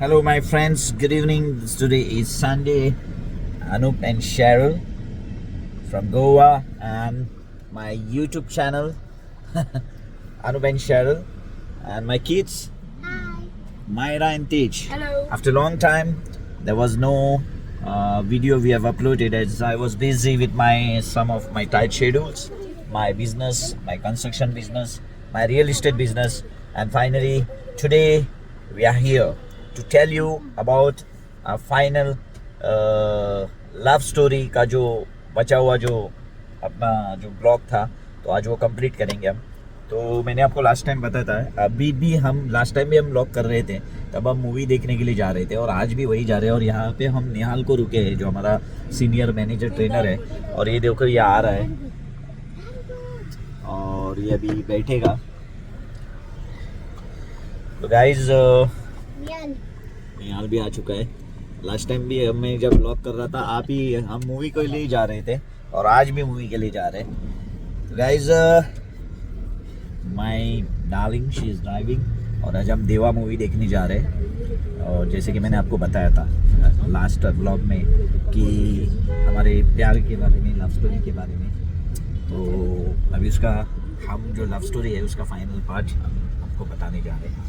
Hello, my friends. Good evening. Today is Sunday. Anup and Cheryl from Goa and my YouTube channel, Anup and Cheryl, and my kids, Myra and Tej. Hello. After a long time, there was no video we have uploaded as I was busy with some of my tight schedules, my business, my construction business, my real estate business, and finally today we are here to tell you about a final love story का जो बचा हुआ जो अपना जो blog था, तो आज वो कंप्लीट करेंगे हम। तो मैंने आपको लास्ट टाइम बताया था, अभी भी हम लास्ट टाइम भी हम ब्लॉग कर रहे थे, तब हम मूवी देखने के लिए जा रहे थे और आज भी वही जा रहे हैं। और यहाँ पे हम निहाल को रुके हैं जो हमारा सीनियर मैनेजर ट्रेनर है, और ये देखो ये आ रहा है और ये अभी बैठेगा। तो गाइज निहाल भी आ चुका है। लास्ट टाइम भी मैं जब ब्लॉग कर रहा था आप ही हम मूवी के लिए जा रहे थे और आज भी मूवी के लिए जा रहे हैं। तो guys my darling she is driving और आज हम देवा मूवी देखने जा रहे हैं। और जैसे कि मैंने आपको बताया था लास्ट ब्लॉग में कि हमारे प्यार के बारे में, लव स्टोरी के बारे में, तो अभी उसका हम जो लव स्टोरी है उसका फाइनल पार्ट आपको बताने जा रहे हैं।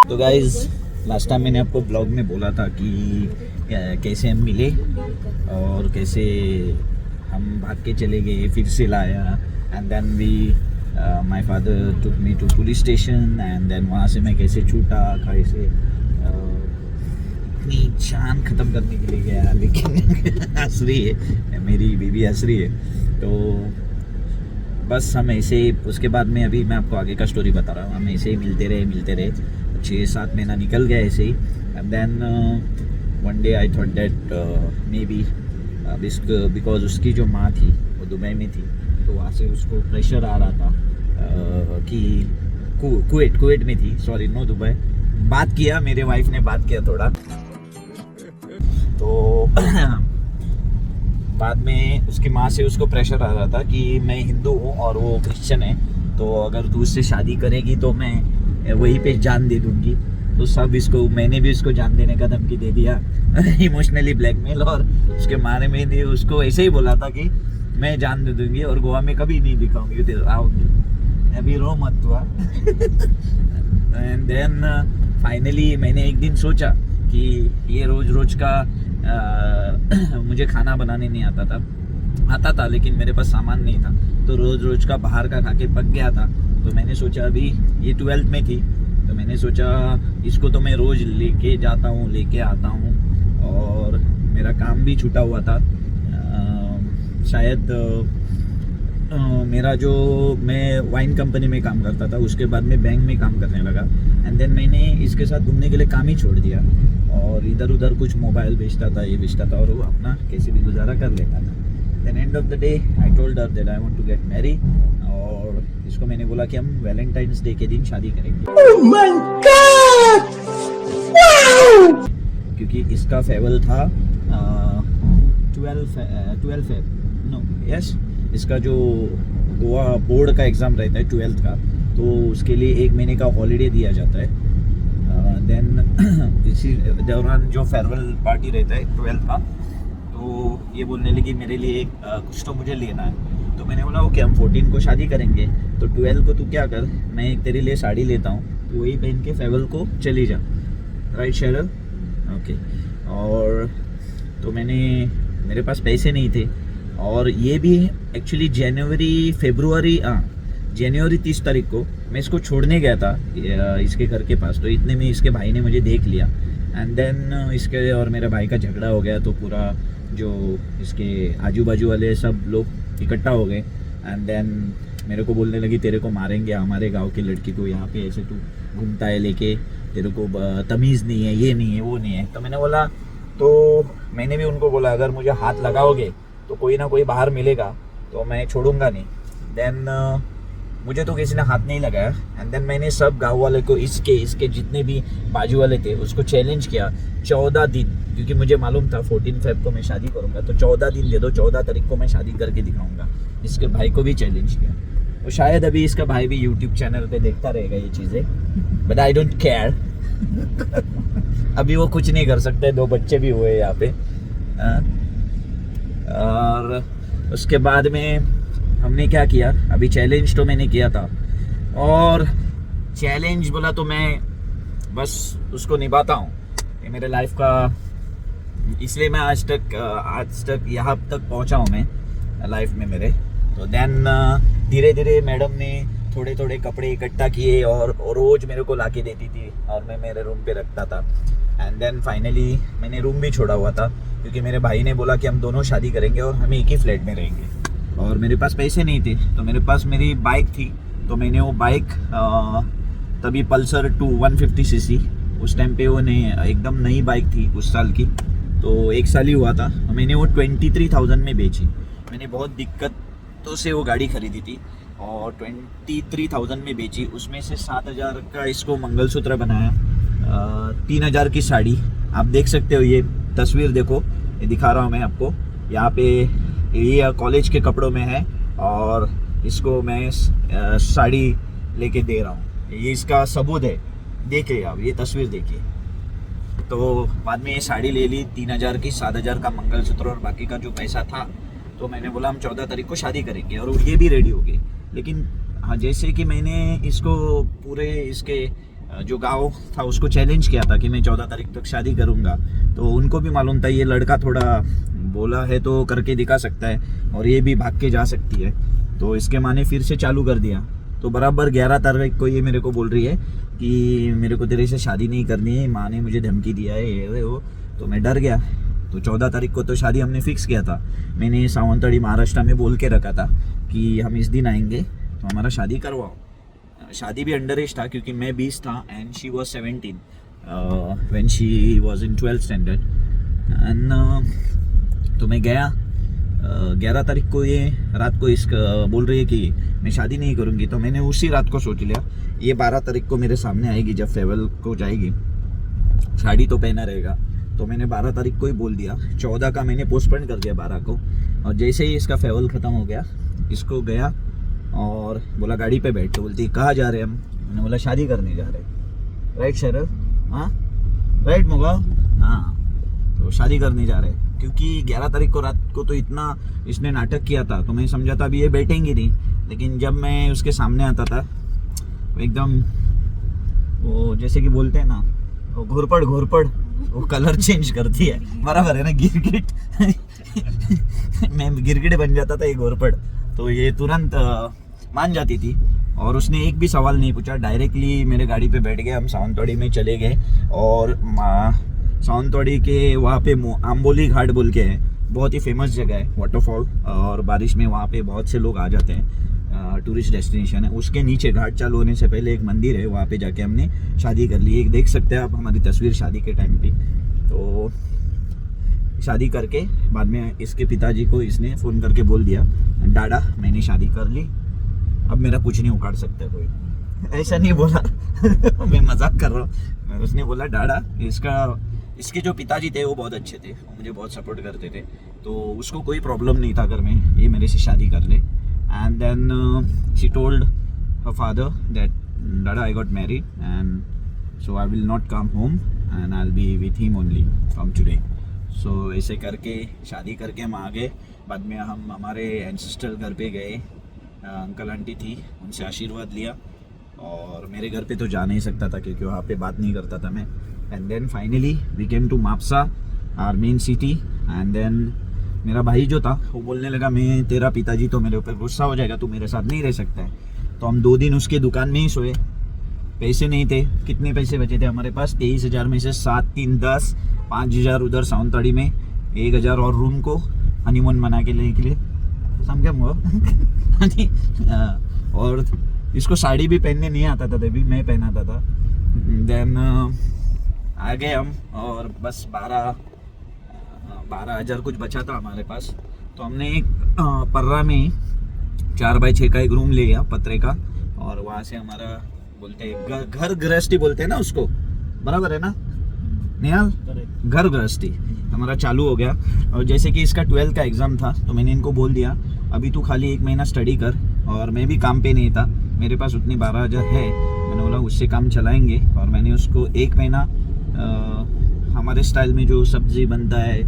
तो गाइज लास्ट टाइम मैंने आपको ब्लॉग में बोला था कि कैसे हम मिले और कैसे हम भाग के चले गए, फिर से लाया, and then we my father took me to police station, and then वहाँ से मैं कैसे छूटा, कैसे इतनी जान ख़त्म करने के लिए गया, लेकिन हंस रही है मेरी बीबी, हंस रही है। तो बस हम ऐसे ही उसके बाद में अभी मैं आपको आगे का स्टोरी बता रहा हूँ। हम ऐसे ही मिलते रहे 6-7 महीना निकल गया ऐसे ही, and then one day I thought that maybe because उसकी जो माँ थी वो दुबई में थी, तो वहाँ से उसको प्रेशर आ रहा था कि कुवैत में थी, सॉरी नो दुबई। बात किया, मेरे वाइफ ने बात किया थोड़ा, तो बाद में उसकी माँ से उसको प्रेशर आ रहा था कि मैं हिंदू हूँ और वो क्रिश्चियन है, तो अगर तू उससे शादी करेगी तो मैं वहीं पे जान दे दूंगी। तो सब इसको, मैंने भी उसको जान देने का धमकी दे दिया, इमोशनली ब्लैकमेल, और उसके मारे में भी उसको ऐसे ही बोला था कि मैं जान दे दूंगी और गोवा में कभी नहीं दिखाऊंगी, आओगी, अभी रो मत हुआ। एंड देन फाइनली मैंने एक दिन सोचा कि ये रोज का मुझे खाना बनाने नहीं आता था लेकिन मेरे पास सामान नहीं था, तो रोज का बाहर का खा के पक गया था। तो मैंने सोचा, अभी ये 12th में थी, तो मैंने सोचा इसको तो मैं रोज़ लेके जाता हूँ, लेके आता हूँ, और मेरा काम भी छूटा हुआ था शायद मेरा जो मैं वाइन कंपनी में काम करता था, उसके बाद में बैंक में काम करने लगा, एंड देन मैंने इसके साथ घूमने के लिए काम ही छोड़ दिया और इधर उधर कुछ मोबाइल बेचता था, ये बेचता था, और वो अपना कैसे भी गुजारा कर लेता था। Then end of the day I told her that I want to get married, और इसको मैंने बोला कि हम वैलेंटाइंस डे के दिन शादी करेंगे। oh my God! wow! क्योंकि इसका फेवल था 12 नो यस, इसका जो गोवा बोर्ड का एग्ज़ाम रहता है 12th का, तो उसके लिए 1 महीने का हॉलीडे दिया जाता है। देन इसी दौरान जो फेयरवेल पार्टी रहता है 12th का, तो ये बोलने लगी मेरे लिए कुछ तो मुझे लेना है। तो मैंने बोला ओके, हम 14 को शादी करेंगे, तो 12 को तू क्या कर, मैं तेरे लिए साड़ी लेता हूँ, तो वही पहन के फेयरवेल को चली जा, राइट शेरल? ओके। और तो मेरे पास पैसे नहीं थे, और ये भी एक्चुअली जनवरी 30 तारीख को मैं इसको छोड़ने गया था इसके घर के पास, तो इतने में इसके भाई ने मुझे देख लिया, एंड देन इसके और मेरे भाई का झगड़ा हो गया, तो पूरा जो इसके आजू बाजू वाले सब लोग इकट्ठा हो गए, एंड देन मेरे को बोलने लगी तेरे को मारेंगे, हमारे गांव की लड़की को यहाँ पे ऐसे तू घूमता है लेके, तेरे को तमीज़ नहीं है, ये नहीं है, वो नहीं है। तो मैंने बोला, तो मैंने भी उनको बोला अगर मुझे हाथ लगाओगे तो कोई ना कोई बाहर मिलेगा, तो मैं छोड़ूंगा नहीं। देन मुझे तो किसी ने हाथ नहीं लगाया, एंड देन मैंने सब गाँव वाले को, इसके जितने भी बाजू वाले थे उसको चैलेंज किया 14 दिन, क्योंकि मुझे मालूम था 14 फेब को मैं शादी करूँगा, तो 14 दिन दे दो, 14 तारीख को मैं शादी करके दिखाऊंगा। इसके भाई को भी चैलेंज किया, वो शायद अभी इसका भाई भी यूट्यूब चैनल पे देखता रहेगा ये चीज़ें, बट आई डोंट केयर। अभी वो कुछ नहीं कर सकते, 2 बच्चे भी हुए यहाँ पे। हाँ। और उसके बाद में हमने क्या किया, अभी चैलेंज तो मैंने किया था, और चैलेंज बोला तो मैं बस उसको निभाता हूँ। ये मेरे लाइफ का, इसलिए मैं आज तक यहाँ तक पहुँचा हूँ मैं लाइफ में मेरे। तो देन धीरे धीरे मैडम ने थोड़े थोड़े कपड़े इकट्ठा किए और रोज मेरे को लाके देती थी और मैं मेरे रूम पे रखता था। एंड देन फाइनली मैंने रूम भी छोड़ा हुआ था, क्योंकि मेरे भाई ने बोला कि हम दोनों शादी करेंगे और हम एक ही फ्लैट में रहेंगे। और मेरे पास पैसे नहीं थे, तो मेरे पास मेरी बाइक थी, तो मैंने वो बाइक तभी पल्सर 150cc, उस टाइम पे वो नहीं, एकदम नई बाइक थी, उस साल की, तो 1 साल ही हुआ था। मैंने वो 23,000 में बेची। मैंने बहुत दिक्कतों से वो गाड़ी खरीदी थी और 23,000 में बेची। उसमें से 7,000 का इसको मंगलसूत्र बनाया, 3,000 की साड़ी। आप देख सकते हो, ये तस्वीर देखो, ये दिखा रहा हूँ मैं आपको। यहाँ पे ये कॉलेज के कपड़ों में है और इसको मैं साड़ी लेके दे रहा हूँ। ये इसका सबूत है, देखिए आप, ये तस्वीर देखिए। तो बाद में ये साड़ी ले ली 3,000 की, 7,000 का मंगलसूत्र और बाकी का जो पैसा था, तो मैंने बोला हम 14 तारीख को शादी करेंगे, और ये भी रेडी हो गई। लेकिन हाँ, जैसे कि मैंने इसको पूरे इसके जो गांव था उसको चैलेंज किया था कि मैं 14 तारीख तक शादी करूंगा, तो उनको भी मालूम था ये लड़का थोड़ा बोला है तो करके दिखा सकता है और ये भी भाग के जा सकती है। तो इसके माँ ने फिर से चालू कर दिया। तो बराबर 11 तारीख को ये मेरे को बोल रही है कि मेरे को तेरे से शादी नहीं करनी है, माँ ने मुझे धमकी दिया है, ये वो। तो मैं डर गया। तो 14 तारीख को तो शादी हमने फिक्स किया था। मैंने सावंतवाड़ी महाराष्ट्र में बोल के रखा था कि हम इस दिन आएंगे तो हमारा शादी करवाओ। शादी भी अंडर एज था, क्योंकि मैं 20 था and she was 17 when she was in 12th standard. And तो मैं गया 11 तारीख को, ये रात को इस बोल रही है कि मैं शादी नहीं करूँगी। तो मैंने उसी रात को सोच लिया ये 12 तारीख को मेरे सामने आएगी, जब फेयरवेल को जाएगी, साड़ी तो पहना रहेगा। तो मैंने 12 तारीख को ही बोल दिया। 14 का मैंने पोस्टपोन कर दिया 12 को। और जैसे ही इसका फेयरवेल ख़त्म हो गया, इसको गया और बोला गाड़ी पे बैठ। तो बोलती कहाँ जा रहे हम? मैंने बोला शादी करने जा रहे। राइट शरद? हाँ राइट मुगा? हाँ, तो शादी करने जा रहे। क्योंकि 11 तारीख को रात को तो इतना इसने नाटक किया था, तो मैं समझा था अभी ये बैठेंगी नहीं। लेकिन जब मैं उसके सामने आता था, एकदम वो जैसे कि बोलते हैं ना, वो घोरपड़ वो कलर चेंज करती है, बराबर है ना, गिरगिट मैं गिरगिट बन जाता था, ये घोरपड़। तो ये तुरंत मान जाती थी और उसने एक भी सवाल नहीं पूछा, डायरेक्टली मेरे गाड़ी पे बैठ गए। हम सावंतवाड़ी में चले गए और सावंतवाड़ी के वहाँ पे आम्बोली घाट बोल के है, बहुत ही फेमस जगह है, वाटरफॉल, और बारिश में वहाँ पे बहुत से लोग आ जाते हैं, टूरिस्ट डेस्टिनेशन है। उसके नीचे घाट चालू होने से पहले एक मंदिर है, वहाँ पे जाके हमने शादी कर ली। एक देख सकते हैं आप हमारी तस्वीर शादी के टाइम पे। तो शादी करके बाद में इसके पिताजी को इसने फ़ोन करके बोल दिया, डाडा मैंने शादी कर ली, अब मेरा कुछ नहीं उखाड़ सकता कोई। ऐसा नहीं बोला मैं मजाक कर रहा हूँ। उसने बोला डाडा, इसके जो पिताजी थे वो बहुत अच्छे थे, वो मुझे बहुत सपोर्ट करते थे, तो उसको कोई प्रॉब्लम नहीं था अगर मैं ये मेरे से शादी कर ले। And then she told her father that Dada, I got married and so I will not come home and I'll be with him only from today. So ऐसे करके शादी करके हम आ गए। बाद में हम हमारे एंसेस्टर घर पे गए, अंकल आंटी थी, उनसे आशीर्वाद लिया। और मेरे घर पे तो जा नहीं सकता था क्योंकि वहाँ पे बात नहीं करता था मैं। And then finally we came to Mapusa, our main city. And then मेरा भाई जो था वो बोलने लगा, मैं तेरा पिताजी तो मेरे ऊपर गुस्सा हो जाएगा, तू मेरे साथ नहीं रह सकता है। तो हम 2 दिन उसके दुकान में ही सोए। पैसे नहीं थे, कितने पैसे बचे थे हमारे पास? 23,000 में से 7, 3, 10, 5,000 उधर सावंतवाड़ी में, 1,000 और रूम को हनीमून मना के लेने के लिए, समझा और इसको साड़ी भी पहनने नहीं आता था, तभी मैं पहनाता था। देन आ गए हम और बस 12,000 कुछ बचा था हमारे पास। तो हमने एक पर्रा में 4x6 का एक रूम ले लिया पत्रे का, और वहाँ से हमारा बोलते हैं घर गृहस्थी बोलते हैं ना उसको, बराबर है ना निहाल? घर गृहस्थी हमारा चालू हो गया। और जैसे कि इसका 12th का एग्ज़ाम था, तो मैंने इनको बोल दिया अभी तू खाली 1 महीना स्टडी कर, और मैं भी काम पे नहीं था मेरे पास उतनी 12,000 है, मैंने बोला उससे काम चलाएंगे। और मैंने उसको 1 महीना हमारे स्टाइल में जो सब्ज़ी बनता है,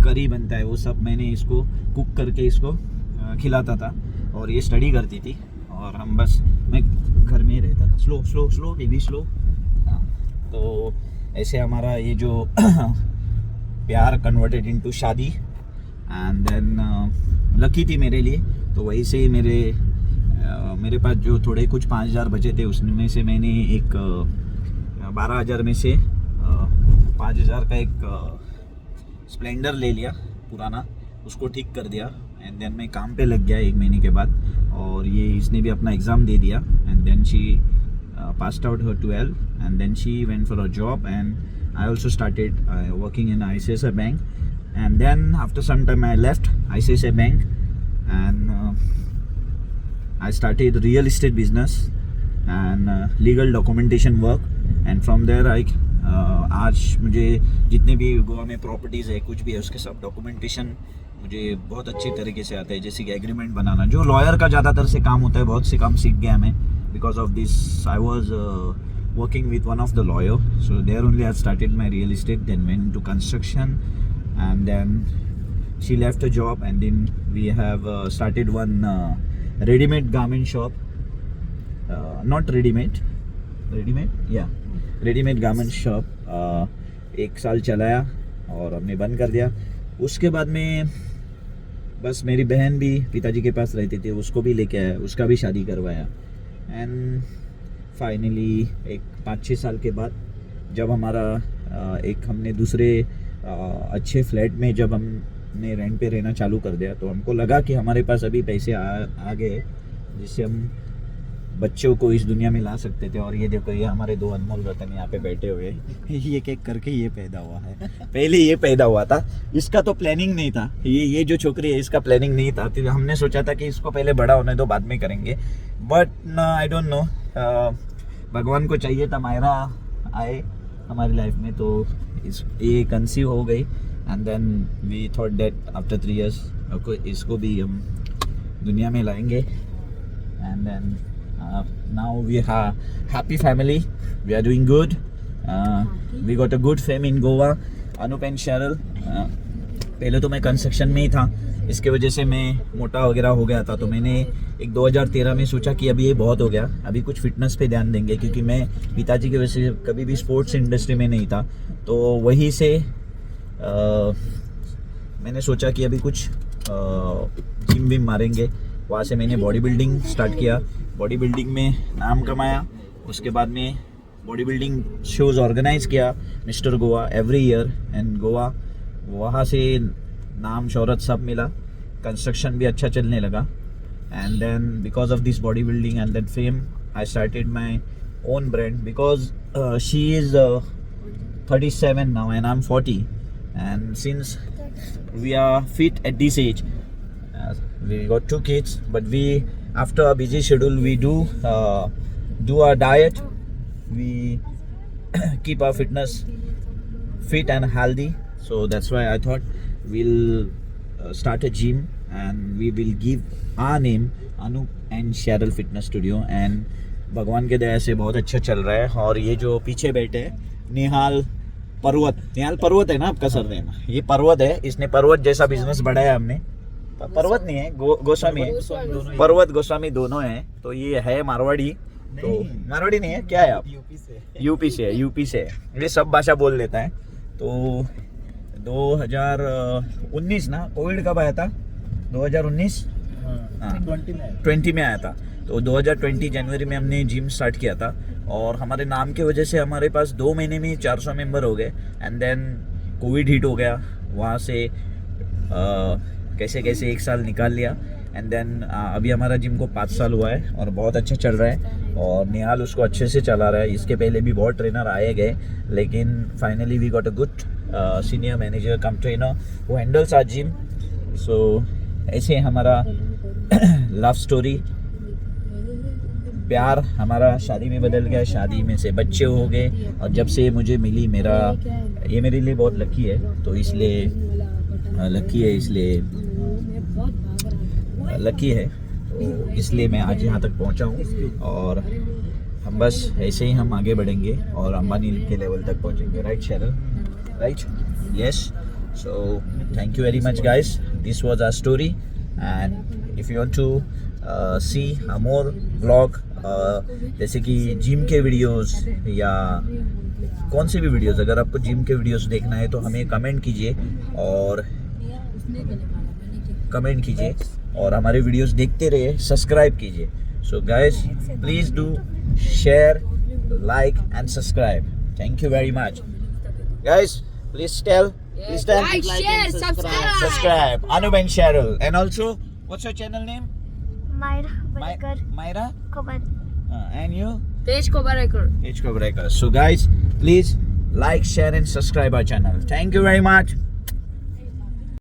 करी बनता है, वो सब मैंने इसको कुक करके इसको खिलाता था। और ये स्टडी करती थी और हम बस, मैं घर में ही रहता था। Slow slow slow baby slow. तो ऐसे हमारा ये जो प्यार कन्वर्टेड इनटू शादी। एंड देन लकी थी मेरे लिए, तो वहीं से मेरे पास जो थोड़े कुछ 5,000 बचे थे, उसमें से मैंने एक 12,000 में से 5,000 का एक स्प्लेंडर ले लिया पुराना, उसको ठीक कर दिया। एंड देन मैं काम पे लग गया 1 महीने के बाद, और ये इसने भी अपना एग्ज़ाम दे दिया। And then she passed out her 12 and then she went for a job, and I also started working in ICICI Bank. And then after some time I left ICICI Bank and I started real estate business and legal documentation work. And from there आज मुझे जितने भी गोवा में properties है, कुछ भी है, उसके सब डॉक्यूमेंटेशन मुझे बहुत अच्छी तरीके से आता है। जैसे कि एग्रीमेंट बनाना, जो लॉयर का ज़्यादातर से काम होता है, बहुत से काम सीख गया मैं। Because of this, I was working with one of the lawyer. So there only I started my real estate, then went to construction, and then she left a job, and then we have started one ready-made garment shop. Not ready-made, yeah, ready-made garment shop. 1 साल चलाया और हमने बंद कर दिया। उसके बाद में बस मेरी बहन भी पिताजी के पास रहती थी, उसको भी लेके आया, उसका भी शादी करवाया। एंड फाइनली एक 5-6 साल के बाद जब हमारा एक हमने दूसरे अच्छे फ्लैट में जब हमने रेंट पे रहना चालू कर दिया, तो हमको लगा कि हमारे पास अभी पैसे आ गए जिससे हम बच्चों को इस दुनिया में ला सकते थे। और ये देखो, ये हमारे 2 अनमोल रतन यहाँ पे बैठे हुए, ये एक करके ये पैदा हुआ है। पहले ये पैदा हुआ था, इसका तो प्लानिंग नहीं था। ये जो छोकरी है, इसका प्लानिंग नहीं था। तो हमने सोचा था कि इसको पहले बड़ा होने दो, बाद में करेंगे। बट आई डोंट नो, भगवान को चाहिए था मायरा आए हमारी लाइफ में, तो ये कंसीव हो गई। And then we thought that after 3 years इसको भी हम दुनिया में लाएंगे। And then now we are happy family, we are doing good, we got a good fame in Goa. Anup and Cheryl, पहले तो मैं कंस्ट्रक्शन में ही था, इसके वजह से मैं मोटा वगैरह हो गया था। तो मैंने एक 2013 में सोचा कि अभी ये बहुत हो गया, अभी कुछ फिटनेस पे ध्यान देंगे, क्योंकि मैं पिताजी की वजह से कभी भी स्पोर्ट्स इंडस्ट्री में नहीं था। तो वहीं से मैंने सोचा कि अभी कुछ जिम विम मारेंगे। वहाँ से मैंने बॉडी बिल्डिंग स्टार्ट किया, बॉडी बिल्डिंग में नाम कमाया। उसके बाद में बॉडी बिल्डिंग शोज़ ऑर्गेनाइज़ किया, mister Goa every year and Goa. वहाँ से नाम शोहरत सब मिला, कंस्ट्रक्शन भी अच्छा चलने लगा। And then because of this body building and that fame I started my own brand, because she is 37 now and I'm 40, and since we are fit at this age, we got 2 kids, but we, after a busy schedule, we do our diet, we keep our fitness fit and healthy. So that's why I thought we'll start a gym and we will give our name Anup and Cheryl Fitness Studio, and भगवान के दया से बहुत अच्छा चल रहा है। और ये जो पीछे बैठे हैं निहाल पर्वत है ना आपका सरनेम, ये पर्वत है, इसने पर्वत जैसा बिजनेस बढ़ाया हमने। पर्वत नहीं है, गोस्वामी है, पर्वत गोस्वामी दोनों हैं। तो ये है मारवाड़ी, तो मारवाड़ी नहीं है, क्या है आप? यूपी से है, ये सब भाषा बोल लेता है। तो 2019 ना, कोविड कब आया था? 2019 20 में आया था। तो 2020 जनवरी में हमने जिम स्टार्ट किया था, और हमारे नाम की वजह से हमारे पास 2 महीने में 400 मेंबर हो गए। एंड देन कोविड हिट हो गया, वहाँ से कैसे 1 साल निकाल लिया। एंड देन अभी हमारा जिम को 5 साल हुआ है और बहुत अच्छा चल रहा है, और निहाल उसको अच्छे से चला रहा है। इसके पहले भी बहुत ट्रेनर आए गए, लेकिन finally we got a good senior manager cum trainer who handles our gym. So ऐसे हमारा लव स्टोरी, प्यार हमारा शादी में बदल गया, शादी में से बच्चे हो गए, और जब से मुझे मिली ये मेरे लिए बहुत लकी है। तो इसलिए लकी है, इसलिए मैं आज यहाँ तक पहुँचा हूँ और हम बस ऐसे ही हम आगे बढ़ेंगे और अंबानी के लेवल तक पहुँचेंगे. Right Cheryl? Right? Yes. So thank you very much guys. This was our story and if you want to see a more vlog जैसे कि जिम के वीडियोस या कौन से भी वीडियोस, अगर आपको जिम के वीडियोस देखना है तो हमें कमेंट कीजिए और हमारे वीडियोस देखते रहिए, सब्सक्राइब कीजिए. So guys please do share, like and subscribe. Thank you very much guys. Please tell. Like, share, Subscribe. Anub and Cheryl. And also, what's your channel name? Myra? Kobar. And you? Tej Kobarekar. H. Kobrekar. So guys, please like, share and subscribe our channel. Thank you very much.